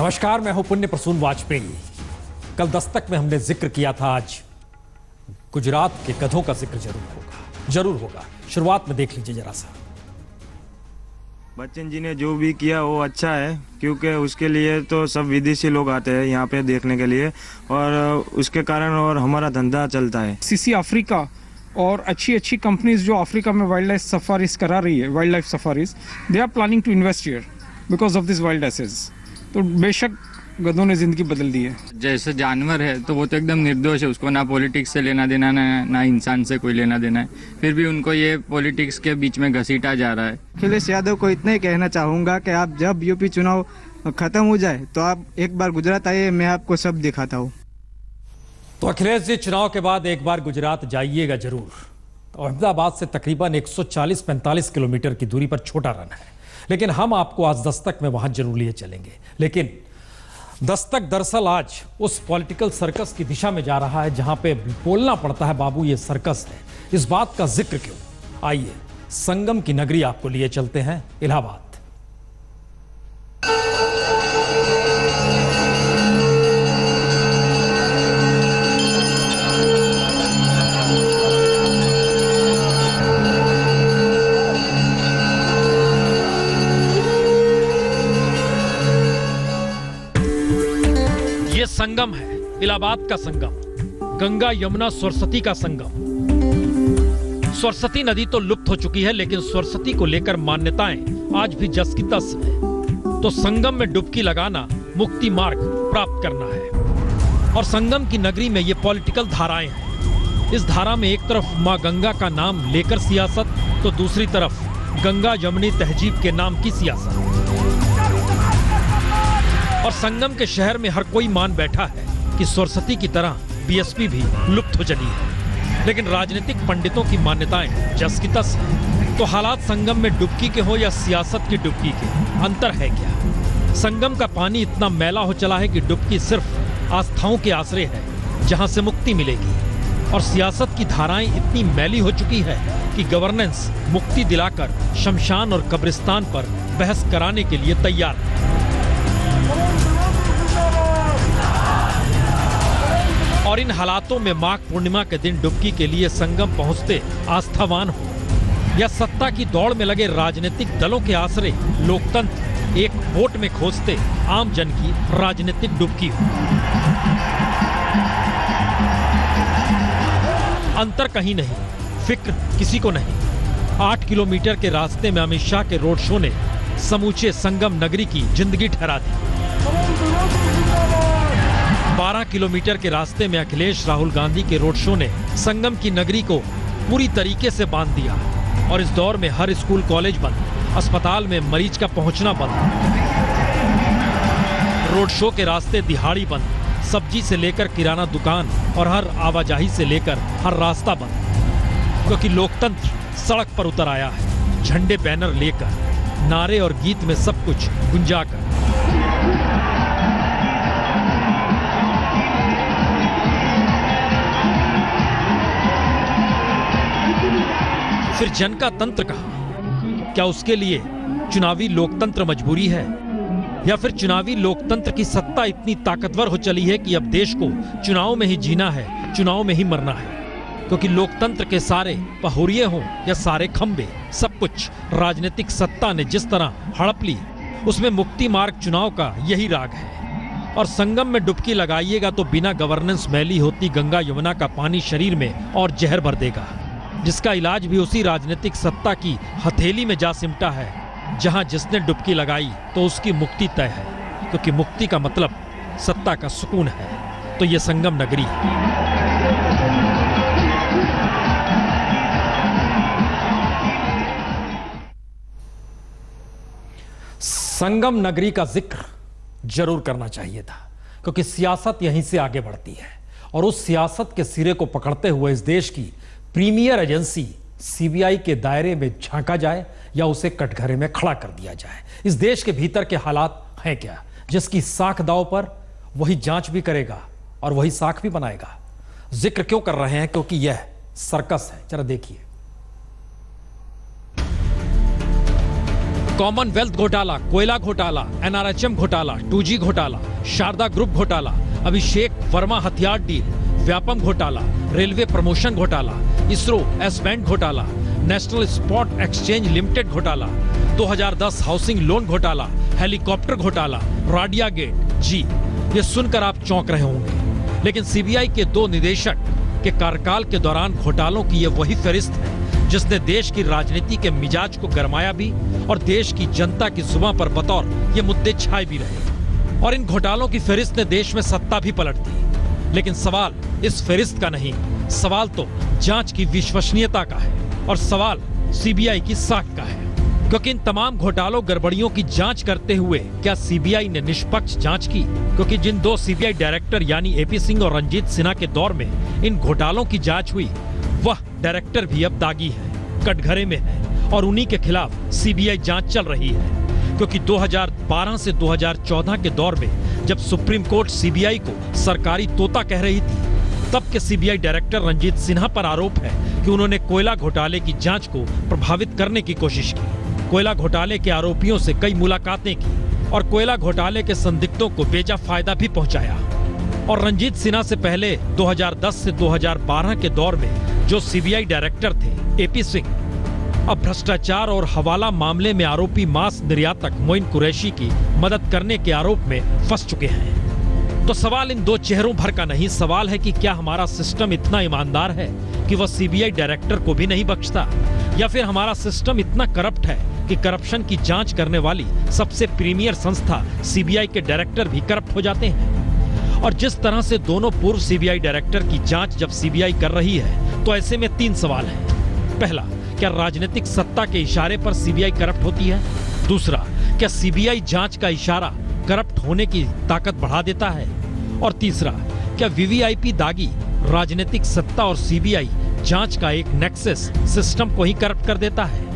नमस्कार, मैं हूं पुण्य प्रसून वाजपेयी। कल दस्तक में हमने जिक्र किया था, आज गुजरात के गधों का जिक्र जरूर होगा। शुरुआत में देख लीजिए जरा सा। बच्चन जी ने जो भी किया वो अच्छा है, क्योंकि उसके लिए तो सब विदेशी लोग आते हैं यहाँ पे देखने के लिए, और उसके कारण और हमारा धंधा चलता है। सीसी अफ्रीका और अच्छी कंपनीज जो अफ्रीका में वाइल्ड लाइफ सफारीज करा रही है, wildlife safaris, they are planning to invest here because of this wild assets. तो बेशक गधों ने जिंदगी बदल दी है। जैसे जानवर है तो वो तो एकदम निर्दोष है, उसको ना पॉलिटिक्स से लेना देना ना इंसान से कोई लेना देना है, फिर भी उनको ये पॉलिटिक्स के बीच में घसीटा जा रहा है। अखिलेश यादव को इतना ही कहना चाहूँगा कि आप जब यूपी चुनाव खत्म हो जाए तो आप एक बार गुजरात आइए, मैं आपको सब दिखाता हूँ। तो अखिलेश जी, चुनाव के बाद एक बार गुजरात जाइएगा जरूर। अहमदाबाद से तकरीबन 140-45 किलोमीटर की दूरी पर छोटा रन है, लेकिन हम आपको आज दस्तक में वहां जरूर लिए चलेंगे। लेकिन दस्तक दरअसल आज उस पॉलिटिकल सर्कस की दिशा में जा रहा है जहां पे बोलना पड़ता है, बाबू ये सर्कस है। इस बात का जिक्र क्यों? आइए संगम की नगरी आपको लिए चलते हैं, इलाहाबाद। ये संगम है, इलाहाबाद का संगम, गंगा यमुना सरस्वती का संगम। सरस्वती नदी तो लुप्त हो चुकी है, लेकिन सरस्वती को लेकर मान्यताएं आज भी जस की तस है। तो संगम में डुबकी लगाना मुक्ति मार्ग प्राप्त करना है। और संगम की नगरी में ये पॉलिटिकल धाराएं हैं। इस धारा में एक तरफ मां गंगा का नाम लेकर सियासत, तो दूसरी तरफ गंगा यमुनी तहजीब के नाम की सियासत। और संगम के शहर में हर कोई मान बैठा है कि सरस्वती की तरह बीएसपी भी लुप्त हो चली है, लेकिन राजनीतिक पंडितों की मान्यताएं जस की तस है। तो हालात संगम में डुबकी के हो या सियासत की डुबकी के, अंतर है क्या? संगम का पानी इतना मैला हो चला है कि डुबकी सिर्फ आस्थाओं के आश्रय है जहां से मुक्ति मिलेगी, और सियासत की धाराएं इतनी मैली हो चुकी है कि गवर्नेंस मुक्ति दिलाकर शमशान और कब्रिस्तान पर बहस कराने के लिए तैयार है। और इन हालातों में माघ पूर्णिमा के दिन डुबकी के लिए संगम पहुंचते आस्थावान हो या सत्ता की दौड़ में लगे राजनीतिक दलों के आश्रय लोकतंत्र एक वोट में खोजते आम जन की राजनीतिक डुबकी हो, अंतर कहीं नहीं, फिक्र किसी को नहीं। 8 किलोमीटर के रास्ते में अमित शाह के रोड शो ने समूचे संगम नगरी की जिंदगी ठहरा दी। 12 किलोमीटर के रास्ते में अखिलेश राहुल गांधी के रोड शो ने संगम की नगरी को पूरी तरीके से बांध दिया। और इस दौर में हर स्कूल कॉलेज बंद, अस्पताल में मरीज का पहुंचना बंद, रोड शो के रास्ते दिहाड़ी बंद, सब्जी से लेकर किराना दुकान और हर आवाजाही से लेकर हर रास्ता बंद, क्योंकि लोकतंत्र सड़क पर उतर आया है, झंडे बैनर लेकर, नारे और गीत में सब कुछ गुंजाकर। फिर जन का तंत्र कहा? क्या उसके लिए चुनावी लोकतंत्र मजबूरी है, या फिर चुनावी लोकतंत्र की सत्ता इतनी ताकतवर हो चली है कि अब देश को चुनाव में ही जीना है, चुनाव में ही मरना है? क्योंकि लोकतंत्र के सारे पहुरिये हों या सारे खंबे, सब कुछ राजनीतिक सत्ता ने जिस तरह हड़प ली, उसमें मुक्ति मार्ग चुनाव का यही राग है। और संगम में डुबकी लगाइएगा तो बिना गवर्नेंस मैली होती गंगा यमुना का पानी शरीर में और जहर भर देगा, जिसका इलाज भी उसी राजनीतिक सत्ता की हथेली में जा सिमटा है, जहां जिसने डुबकी लगाई तो उसकी मुक्ति तय है, क्योंकि मुक्ति का मतलब सत्ता का सुकून है। तो ये संगम नगरी है। संगम नगरी का जिक्र जरूर करना चाहिए था, क्योंकि सियासत यहीं से आगे बढ़ती है। और उस सियासत के सिरे को पकड़ते हुए इस देश की प्रीमियर एजेंसी सीबीआई के दायरे में झांका जाए या उसे कटघरे में खड़ा कर दिया जाए। इस देश के भीतर के हालात हैं क्या, जिसकी साख दांव पर वही जांच भी करेगा और वही साख भी बनाएगा। जिक्र क्यों कर रहे हैं? क्योंकि यह सर्कस है। जरा देखिए। कॉमनवेल्थ घोटाला, कोयला घोटाला, NRHM घोटाला, 2G घोटाला, शारदा ग्रुप घोटाला, अभिषेक वर्मा हथियार डील, व्यापम घोटाला, रेलवे प्रमोशन घोटाला, इसरो एस बैंड घोटाला, नेशनल स्पॉट एक्सचेंज लिमिटेड घोटाला, 2010 हाउसिंग लोन घोटाला, हेलीकॉप्टर घोटाला, राडिया गेट। जी, ये सुनकर आप चौंक रहे होंगे, लेकिन सीबीआई के 2 निदेशक के कार्यकाल के दौरान घोटालों की ये वही फहरिस्त है जिसने देश की राजनीति के मिजाज को गरमाया भी और देश की जनता की जुबान पर बतौर ये मुद्दे छाए भी रहे। और इन घोटालों की फहरिस्त ने देश में सत्ता भी पलट दी। लेकिन सवाल इस फहरिस्त का नहीं, सवाल तो जांच की विश्वसनीयता का है और सवाल सीबीआई की साख का है। क्योंकि इन तमाम घोटालों गड़बड़ियों की जांच करते हुए क्या सीबीआई ने निष्पक्ष जांच की? क्योंकि जिन 2 सीबीआई डायरेक्टर यानी एपी सिंह और रंजीत सिन्हा के दौर में इन घोटालों की जांच हुई, वह डायरेक्टर भी अब दागी है, कटघरे में है और उन्हीं के खिलाफ सीबीआई जांच चल रही है। क्योंकि 2012 से 2014 के दौर में जब सुप्रीम कोर्ट सीबीआई को सरकारी तोता कह रही थी, तब के सीबीआई डायरेक्टर रंजीत सिन्हा पर आरोप है कि उन्होंने कोयला घोटाले की जांच को प्रभावित करने की कोशिश की। कोयला घोटाले के आरोपियों से कई मुलाकातें की और कोयला घोटाले के संदिग्धों को बेजा फायदा भी पहुंचाया। और रंजीत सिन्हा से पहले 2010 से 2012 के दौर में जो सीबीआई डायरेक्टर थे एपी सिंह, अब भ्रष्टाचार और हवाला मामले में आरोपी मांस निर्यातक मोइन कुरैशी की मदद करने के आरोप में फंस चुके हैं। तो सवाल इन 2 चेहरों भर का नहीं, सवाल है कि क्या हमारा सिस्टम इतना ईमानदार है कि वह सीबीआई डायरेक्टर को भी नहीं बख्शता, या फिर हमारा सिस्टम इतना करप्ट है कि करप्शन की जांच करने वाली सबसे प्रीमियर संस्था सीबीआई के डायरेक्टर भी करप्ट हो जाते हैं। और जिस तरह से दोनों पूर्व सीबीआई डायरेक्टर की जांच जब सीबीआई कर रही है, तो ऐसे में 3 सवाल हैं। पहला, क्या राजनीतिक सत्ता के इशारे पर सीबीआई करप्ट होती है? दूसरा, क्या सीबीआई जांच का इशारा करप्ट होने की ताकत बढ़ा देता है? और तीसरा, क्या वीवीआईपी दागी राजनीतिक सत्ता और सीबीआई जांच का एक नेक्सस सिस्टम को ही करप्ट कर देता है?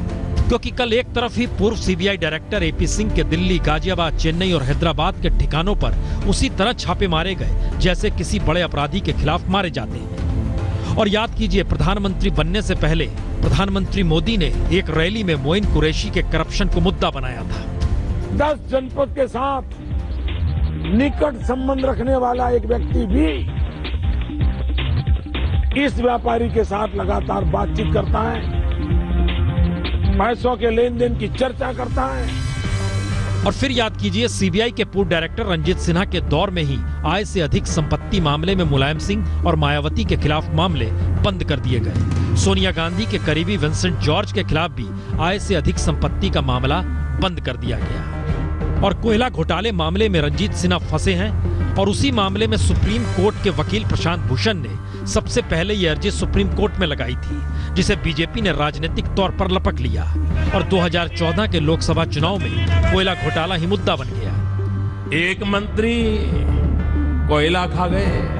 क्योंकि कल एक तरफ ही पूर्व सीबीआई डायरेक्टर एपी सिंह के दिल्ली, गाजियाबाद, चेन्नई और हैदराबाद के ठिकानों पर उसी तरह छापे मारे गए जैसे किसी बड़े अपराधी के खिलाफ मारे जाते हैं। और याद कीजिए, प्रधानमंत्री बनने से पहले प्रधानमंत्री मोदी ने एक रैली में मोइन कुरैशी के करप्शन को मुद्दा बनाया था। 10 जनपद के साथ निकट संबंध रखने वाला एक व्यक्ति भी इस व्यापारी के साथ लगातार बातचीत करता है, पैसों के लेन देन की चर्चा करता है। और फिर याद कीजिए, सीबीआई के पूर्व डायरेक्टर रंजीत सिन्हा के दौर में ही आय से अधिक संपत्ति मामले में मुलायम सिंह और मायावती के खिलाफ मामले बंद कर दिए गए। सोनिया गांधी के करीबी विंसेंट जॉर्ज के खिलाफ भी आय से अधिक संपत्ति का मामला बंद कर दिया गया। और कोयला घोटाले मामले में रंजीत सिन्हा फंसे हैं और उसी मामले में सुप्रीम कोर्ट के वकील प्रशांत भूषण ने सबसे पहले ये अर्जी सुप्रीम कोर्ट में लगाई थी, जिसे बीजेपी ने राजनीतिक तौर पर लपक लिया और 2014 के लोकसभा चुनाव में कोयला घोटाला ही मुद्दा बन गया। एक मंत्री कोयला खा गए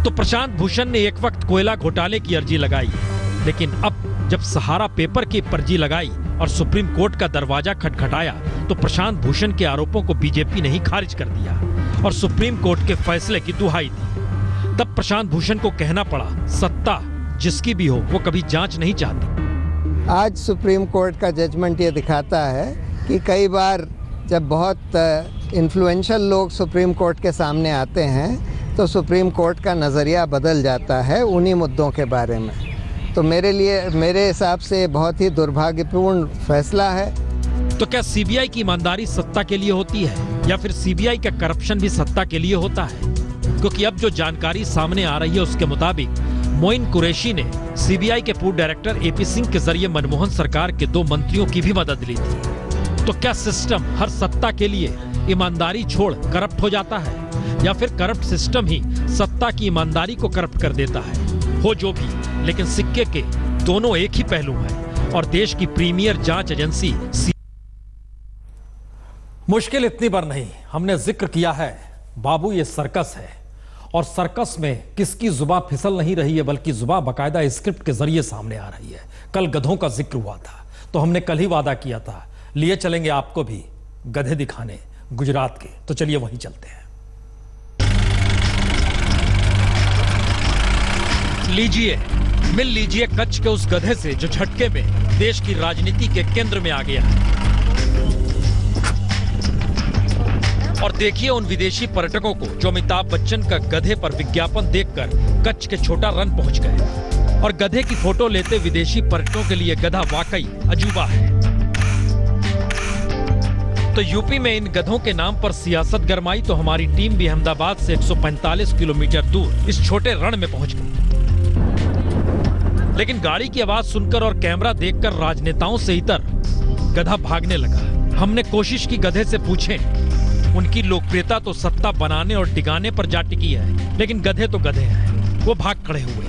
तो प्रशांत भूषण ने एक वक्त कोयला घोटाले की अर्जी लगाई, लेकिन अब जब सहारा पेपर की अर्जी लगाई और सुप्रीम कोर्ट का दरवाजा खटखटाया तो प्रशांत भूषण के आरोपों को बीजेपी ने ही खारिज कर दिया और सुप्रीम कोर्ट के फैसले की दुहाई दी। तब प्रशांत भूषण को कहना पड़ा, सत्ता जिसकी भी हो वो कभी जांच नहीं चाहती। आज सुप्रीम कोर्ट का जजमेंट ये दिखाता है कि कई बार जब बहुत इन्फ्लुएंशियल लोग सुप्रीम कोर्ट के सामने आते हैं तो सुप्रीम कोर्ट का नज़रिया बदल जाता है उन्हीं मुद्दों के बारे में। तो मेरे हिसाब से बहुत ही दुर्भाग्यपूर्ण फैसला है। तो क्या सीबीआई की ईमानदारी सत्ता के लिए होती है या फिर सीबीआई का करप्शन भी सत्ता के लिए होता है? क्योंकि अब जो जानकारी सामने आ रही है उसके मुताबिक मोइन कुरैशी ने सीबीआई के पूर्व डायरेक्टर एपी सिंह के जरिए मनमोहन सरकार के 2 मंत्रियों की भी मदद ली थी। तो क्या सिस्टम हर सत्ता के लिए ईमानदारी छोड़ करप्ट हो जाता है या फिर करप्ट सिस्टम ही सत्ता की ईमानदारी को करप्ट कर देता है? हो जो भी, लेकिन सिक्के के दोनों एक ही पहलू हैं और देश की प्रीमियर जांच एजेंसी मुश्किल इतनी बार नहीं, हमने जिक्र किया है बाबू ये सर्कस है और सर्कस में किसकी जुबान फिसल नहीं रही है बल्कि जुबान बाकायदा स्क्रिप्ट के जरिए सामने आ रही है। कल गधों का जिक्र हुआ था तो हमने कल ही वादा किया था लिए चलेंगे आपको भी गधे दिखाने गुजरात के, तो चलिए वहीं चलते हैं। लीजिए मिल लीजिए कच्छ के उस गधे से जो झटके में देश की राजनीति के केंद्र में आ गया है। और देखिए उन विदेशी पर्यटकों को जो अमिताभ बच्चन का गधे पर विज्ञापन देखकर कच्छ के छोटा रन पहुंच गए। और गधे की फोटो लेते विदेशी पर्यटकों के लिए गधा वाकई अजूबा है। तो यूपी में इन गधों के नाम पर सियासत गरमाई तो हमारी टीम भी अहमदाबाद से 145 किलोमीटर दूर इस छोटे रण में पहुंच गई। लेकिन गाड़ी की आवाज सुनकर और कैमरा देखकर राजनेताओं से इतर गधा भागने लगा। हमने कोशिश की गधे से पूछें, उनकी लोकप्रियता तो सत्ता बनाने और डिगाने पर जा टिकी है, लेकिन गधे तो गधे हैं, वो भाग खड़े हुए।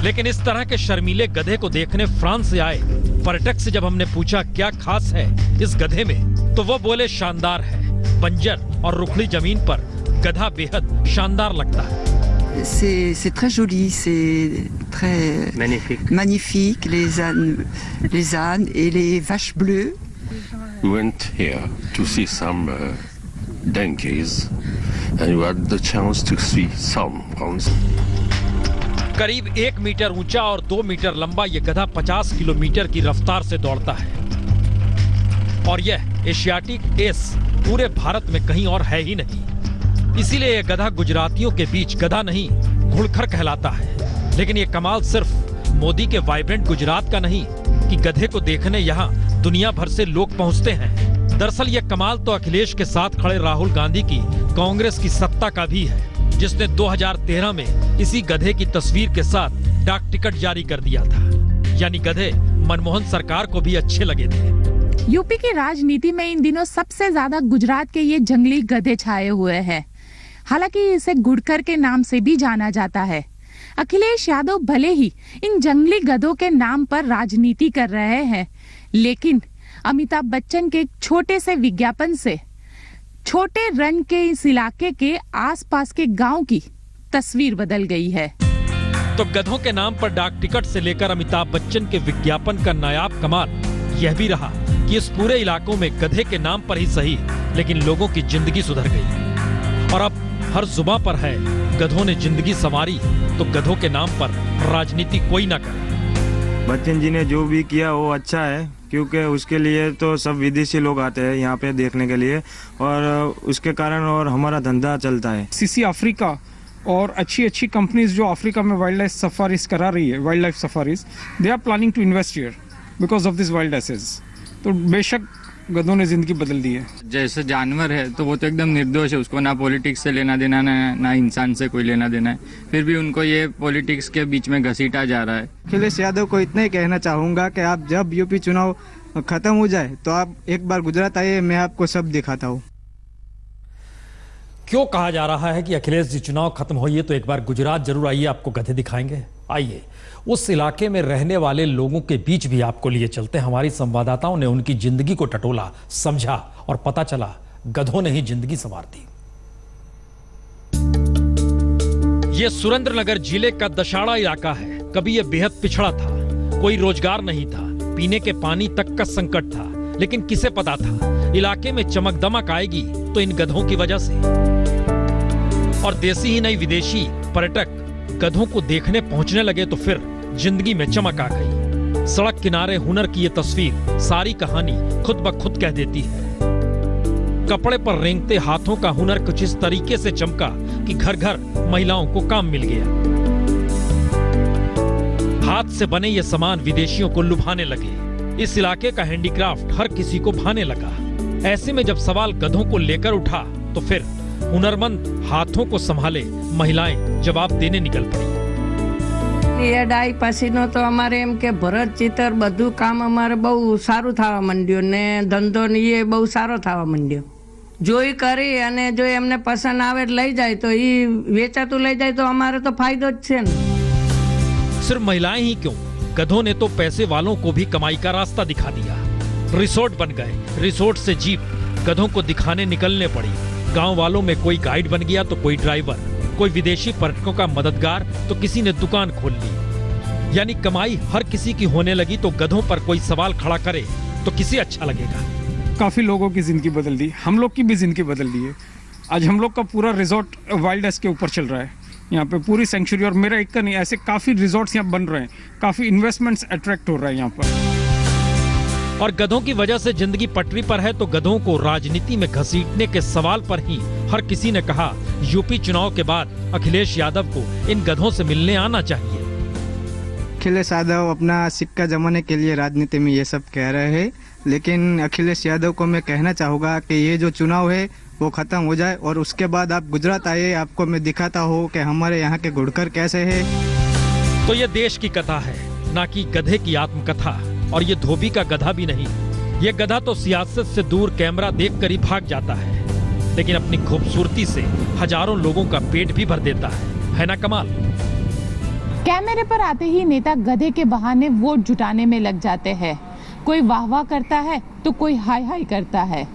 लेकिन इस तरह के शर्मीले गधे को देखने फ्रांस से आए पर्यटक से जब हमने पूछा क्या खास है इस गधे में, तो वो बोले शानदार है। बंजर और रुखड़ी जमीन पर गधा बेहद शानदार लगता है। C'est très joli, c'est très magnifique, les ânes et les vaches bleues. We went here to see some donkeys and we had the chance to see some horns. करीब 1 मीटर ऊंचा और 2 मीटर लंबा ये गधा 50 किलोमीटर की रफ्तार से दौड़ता है। और यह एशियाटिक एस पूरे भारत में कहीं और है ही नहीं। इसीलिए यह गधा गुजरातियों के बीच गधा नहीं घुड़खर कहलाता है। लेकिन ये कमाल सिर्फ मोदी के वाइब्रेंट गुजरात का नहीं कि गधे को देखने यहाँ दुनिया भर से लोग पहुँचते हैं। दरअसल ये कमाल तो अखिलेश के साथ खड़े राहुल गांधी की कांग्रेस की सत्ता का भी है, जिसने 2013 में इसी गधे की तस्वीर के साथ डाक टिकट जारी कर दिया था। यानी गधे मनमोहन सरकार को भी अच्छे लगे थे। यूपी की राजनीति में इन दिनों सबसे ज्यादा गुजरात के ये जंगली गधे छाए हुए हैं। हालांकि इसे गुड़कर के नाम से भी जाना जाता है। अखिलेश यादव भले ही इन जंगली गधों के नाम पर राजनीति कर रहे हैं, लेकिन अमिताभ बच्चन के छोटे से विज्ञापन से छोटे रन के इस इलाके के आसपास के गांव की तस्वीर बदल गई है। तो गधों के नाम पर डाक टिकट से लेकर अमिताभ बच्चन के विज्ञापन का नायाब कमाल यह भी रहा कि इस पूरे इलाकों में गधे के नाम पर ही सही, लेकिन लोगों की जिंदगी सुधर गई। और अब हर जुबां पर है गधों ने जिंदगी संवारी, तो गधों के नाम पर राजनीति कोई ना करे। बच्चन जी ने जो भी किया वो अच्छा है, क्योंकि उसके लिए तो सब विदेशी लोग आते हैं यहाँ पे देखने के लिए, और उसके कारण और हमारा धंधा चलता है। सीसी अफ्रीका और अच्छी अच्छी कंपनीज जो अफ्रीका में वाइल्ड लाइफ सफारीज करा रही है, wildlife safaris, they are planning to invest here because of this wild asses. तो बेशक गधों ने जिंदगी बदल दी है। जैसे जानवर है तो वो तो एकदम निर्दोष है, उसको ना पॉलिटिक्स से लेना देना ना इंसान से कोई लेना देना है, फिर भी उनको ये पॉलिटिक्स के बीच में घसीटा जा रहा है। अखिलेश यादव को इतना ही कहना चाहूँगा कि आप जब यूपी चुनाव खत्म हो जाए तो आप एक बार गुजरात आइए, मैं आपको सब दिखाता हूँ। क्यों कहा जा रहा है कि अखिलेश जी चुनाव खत्म होइए तो एक बार गुजरात जरूर आइए, आपको गधे दिखाएंगे। आइए उस इलाके में रहने वाले लोगों के बीच भी आपको लिए चलते हैं। हमारी संवाददाताओं ने उनकी जिंदगी को टटोला, समझा और पता चला गधों ने ही जिंदगी संवार दी। यह सुरेंद्रनगर जिले का दशाड़ा इलाका है। कभी यह बेहद पिछड़ा था, कोई रोजगार नहीं था, पीने के पानी तक का संकट था। लेकिन किसे पता था इलाके में चमक दमक आएगी तो इन गधों की वजह से। और देसी ही नहीं विदेशी पर्यटक गधों को देखने पहुंचने लगे तो फिर जिंदगी में चमक आ गई। सड़क किनारे हुनर की ये तस्वीर सारी कहानी खुद ब खुद कह देती है। कपड़े पर रेंगते हाथों का हुनर कुछ इस तरीके से चमका कि घर घर महिलाओं को काम मिल गया। हाथ से बने ये सामान विदेशियों को लुभाने लगे। इस इलाके का हैंडीक्राफ्ट हर किसी को भाने लगा। ऐसे में जब सवाल गधों को लेकर उठा तो फिर हुनरमंद हाथों को संभाले महिलाएं जवाब देने निकल पड़ी। ये डाई पसीनो तो हमारे एम के भरत चित्र बधु काम हमारे बहु सारू थावा मंड्यो ने धंधो ने ये बहु सारो थावा मंड्यो। जोई करी अने जो एमने पसंद आवे लई जाए तो ये वेचातु लई जाए तो हमारे तो फायदो ज छे न। सिर्फ महिलाएं ही क्यों, गधों ने तो पैसे वालों को भी कमाई का रास्ता दिखा दिया। रिसोर्ट बन गए, रिसोर्ट से जीप गधों को दिखाने निकलने पड़ी। गांव वालों में कोई गाइड बन गया तो कोई ड्राइवर, कोई विदेशी पर्यटकों का मददगार तो किसी ने दुकान खोल ली। यानी कमाई हर किसी की होने लगी तो गधों पर कोई सवाल खड़ा करे तो किसे अच्छा लगेगा। काफी लोगों की जिंदगी बदल दी, हम लोग की भी जिंदगी बदल दी है। आज हम लोग का पूरा रिजॉर्ट वाइल्ड एस के ऊपर चल रहा है। यहाँ पे पूरी सेंचुरी, और मेरा एक का नहीं, ऐसे काफ़ी रिजॉर्ट्स यहाँ बन रहे हैं, काफ़ी इन्वेस्टमेंट्स अट्रैक्ट हो रहे हैं यहाँ पर। और गधों की वजह से जिंदगी पटरी पर है तो गधों को राजनीति में घसीटने के सवाल पर ही हर किसी ने कहा यूपी चुनाव के बाद अखिलेश यादव को इन गधों से मिलने आना चाहिए। अखिलेश यादव अपना सिक्का जमाने के लिए राजनीति में ये सब कह रहे हैं, लेकिन अखिलेश यादव को मैं कहना चाहूँगा कि ये जो चुनाव है वो ख़त्म हो जाए और उसके बाद आप गुजरात आइए, आपको मैं दिखाता हूँ कि हमारे यहाँ के गुड़कर कैसे है। तो ये देश की कथा है, ना कि गधे की आत्मकथा। और ये धोबी का गधा भी नहीं, ये गधा तो सियासत से दूर कैमरा देखकर ही भाग जाता है, लेकिन अपनी खूबसूरती से हजारों लोगों का पेट भी भर देता है ना कमाल। कैमरे पर आते ही नेता गधे के बहाने वोट जुटाने में लग जाते हैं। कोई वाह वाह करता है तो कोई हाय हाय करता है,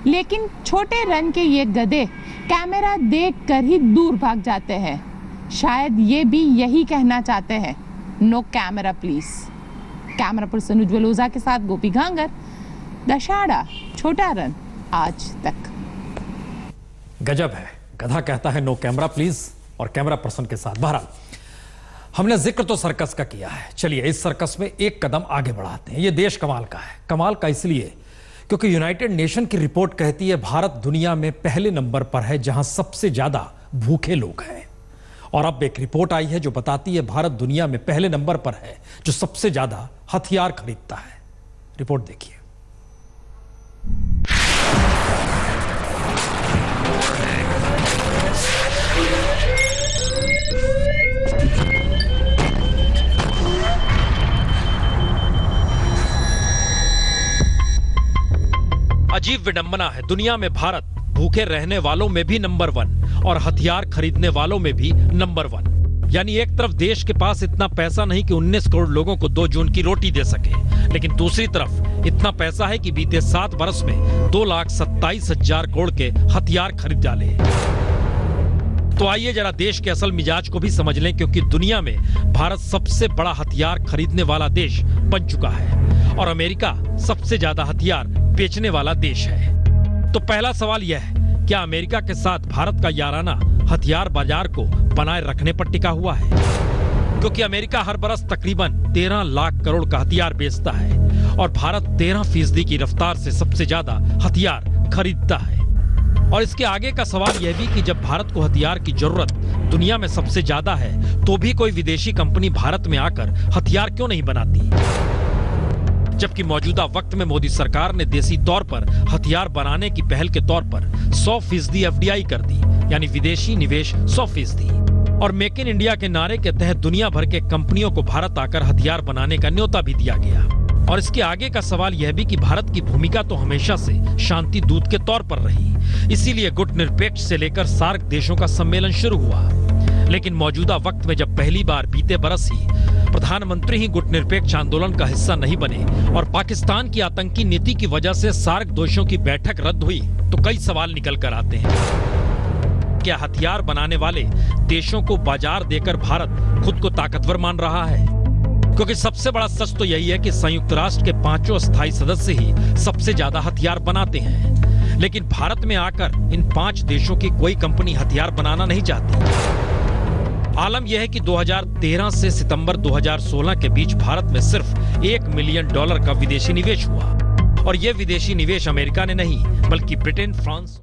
लेकिन छोटे रन के ये गधे कैमरा देखकर ही दूर भाग जाते हैं। शायद ये भी यही कहना चाहते हैं, no camera please. Camera person Ujjwal Ojha के साथ गोपी घांगर, दशहरा, छोटा रन, आज तक। गजब है, गधा कहता है नो कैमरा प्लीज और कैमरा पर्सन के साथ। बहरहाल हमने जिक्र तो सर्कस का किया है, चलिए इस सर्कस में एक कदम आगे बढ़ाते हैं। ये देश कमाल का है, कमाल का इसलिए क्योंकि यूनाइटेड नेशन की रिपोर्ट कहती है भारत दुनिया में पहले नंबर पर है जहां सबसे ज्यादा भूखे लोग हैं। और अब एक रिपोर्ट आई है जो बताती है भारत दुनिया में पहले नंबर पर है जो सबसे ज्यादा हथियार खरीदता है। रिपोर्ट देखिए। अजीब विडंबना है, दुनिया में भारत भूखे रहने वालों में भी नंबर 1 और हथियार खरीदने वालों में भी नंबर 1। यानी एक तरफ देश के पास इतना पैसा नहीं कि 19 करोड़ लोगों को 2 जून की रोटी दे सके, लेकिन दूसरी तरफ इतना पैसा है कि बीते 7 वर्ष में 2,27,000 करोड़ के हथियार खरीद डाले। तो आइए जरा देश के असल मिजाज को भी समझ लें, क्योंकि दुनिया में भारत सबसे बड़ा हथियार खरीदने वाला देश बन चुका है और अमेरिका सबसे ज्यादा हथियार बेचने वाला देश है। तो पहला सवाल यह है, क्या अमेरिका के साथ भारत का याराना हथियार बाजार को बनाए रखने पर टिका हुआ है? क्योंकि अमेरिका हर बरस तकरीबन 13 लाख करोड़ का हथियार बेचता है और भारत 13% की रफ्तार से सबसे ज्यादा हथियार खरीदता है। और इसके आगे का सवाल यह भी कि जब भारत को हथियार की जरूरत दुनिया में सबसे ज्यादा है तो भी कोई विदेशी कंपनी भारत में आकर हथियार क्यों नहीं बनाती? जबकि मौजूदा वक्त में मोदी सरकार ने देसी तौर पर हथियार बनाने की पहल के तौर पर 100% FDI कर दी, यानी विदेशी निवेश 100%। और मेक इन इंडिया के नारे के तहत दुनिया भर के कंपनियों को भारत आकर हथियार बनाने का न्योता भी दिया गया। और इसके आगे का सवाल यह भी कि भारत की भूमिका तो हमेशा से शांति दूत के तौर पर रही, इसीलिए गुट निरपेक्ष से लेकर सार्क देशों का सम्मेलन शुरू हुआ। लेकिन मौजूदा वक्त में जब पहली बार बीते बरस ही प्रधानमंत्री ही गुट निरपेक्ष आंदोलन का हिस्सा नहीं बने और पाकिस्तान की आतंकी नीति की वजह से सार्क देशों की बैठक रद्द हुई, तो कई सवाल निकल कर आते हैं। क्या हथियार बनाने वाले देशों को बाजार देकर भारत खुद को ताकतवर मान रहा है? क्योंकि सबसे बड़ा सच तो यही है कि संयुक्त राष्ट्र के 5 स्थायी सदस्य ही सबसे ज्यादा हथियार बनाते हैं, लेकिन भारत में आकर इन 5 देशों की कोई कंपनी हथियार बनाना नहीं चाहती। आलम यह है कि 2013 से सितंबर 2016 के बीच भारत में सिर्फ $1 मिलियन का विदेशी निवेश हुआ और यह विदेशी निवेश अमेरिका ने नहीं बल्कि ब्रिटेन, फ्रांस